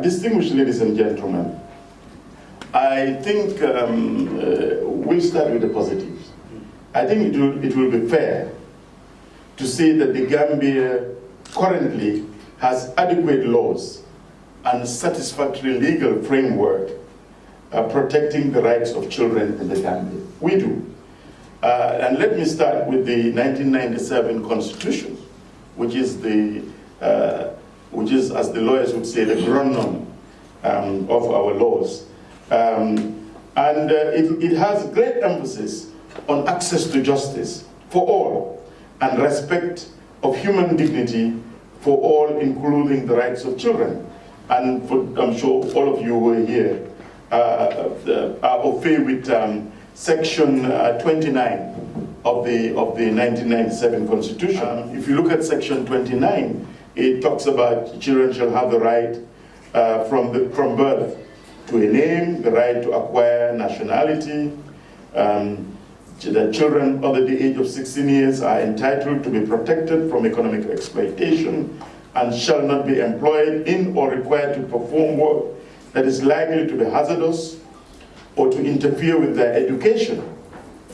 Distinguished ladies and gentlemen, I think we'll start with the positives. I think it will be fair to say that the Gambia currently has adequate laws and satisfactory legal framework protecting the rights of children in the Gambia. We do. And let me start with the 1997 Constitution, which is, as the lawyers would say, the grundum of our laws. It has great emphasis on access to justice for all and respect of human dignity for all, including the rights of children. And I'm sure all of you who are here are au fait with Section 29 of the 1997 Constitution. If you look at Section 29, it talks about children shall have the right from birth to a name, the right to acquire nationality. The children under the age of 16 years are entitled to be protected from economic exploitation and shall not be employed in or required to perform work that is likely to be hazardous or to interfere with their education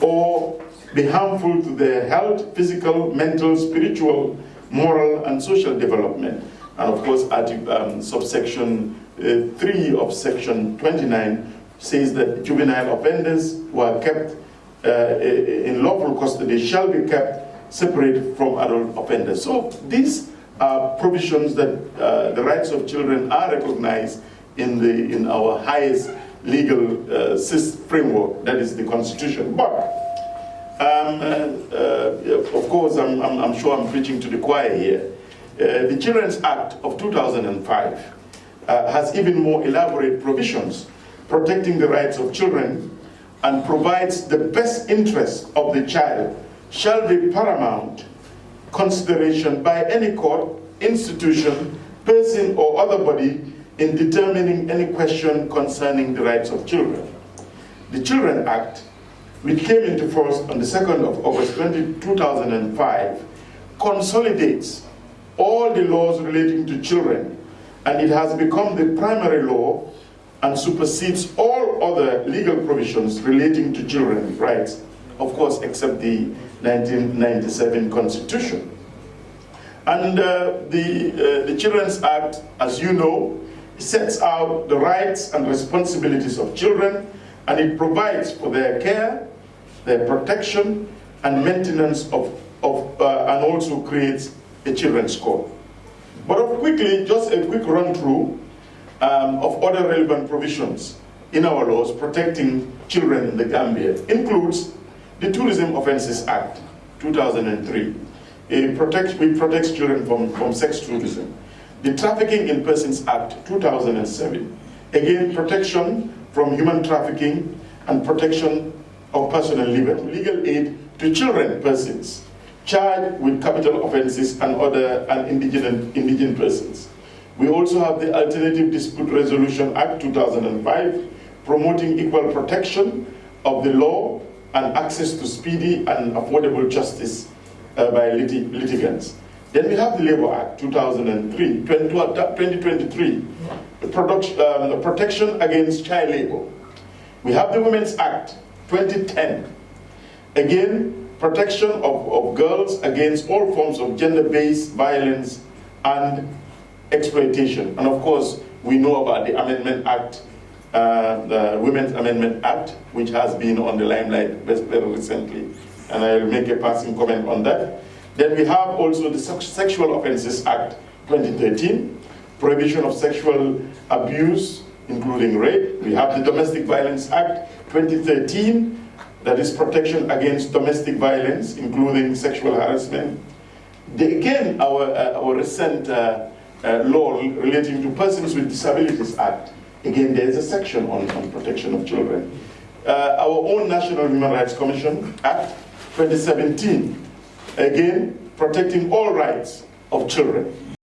or be harmful to their health, physical, mental, spiritual, moral, and social development. And of course, subsection 3 of Section 29 says that juvenile offenders who are kept in lawful custody shall be kept separate from adult offenders. So these are provisions that the rights of children are recognized in our highest legal framework, that is the Constitution. But of course, I'm sure I'm preaching to the choir here. The Children's Act of 2005 has even more elaborate provisions protecting the rights of children and provides the best interest of the child shall be paramount consideration by any court, institution, person, or other body in determining any question concerning the rights of children. The Children Act, which came into force on the 2nd of August 2005, consolidates all the laws relating to children, and it has become the primary law and supersedes all other legal provisions relating to children's rights, of course, except the 1997 Constitution. And the Children's Act, as you know, sets out the rights and responsibilities of children, and it provides for their care, their protection, and maintenance and also creates a children's court. But quickly, just a quick run-through of other relevant provisions in our laws protecting children in the Gambia includes the Tourism Offences Act, 2003. It protects children from sex tourism. The Trafficking in Persons Act, 2007. Again, protection from human trafficking and protection of personal liberty. Legal aid to children persons charged with capital offenses and indigent persons. We also have the Alternative Dispute Resolution Act 2005, promoting equal protection of the law and access to speedy and affordable justice by litigants. Then we have the Labor Act 2023, the protection against child labor. We have the Women's Act 2010, again, protection of girls against all forms of gender-based violence and exploitation. And of course, we know about the Amendment Act, the Women's Amendment Act, which has been on the limelight very recently. And I'll make a passing comment on that. Then we have also the Sexual Offences Act 2013, prohibition of sexual abuse, including rape. We have the Domestic Violence Act 2013, that is protection against domestic violence, including sexual harassment. Again, our recent law relating to Persons with Disabilities Act, again, there is a section on protection of children. Our own National Human Rights Commission Act 2017, again, protecting all rights of children.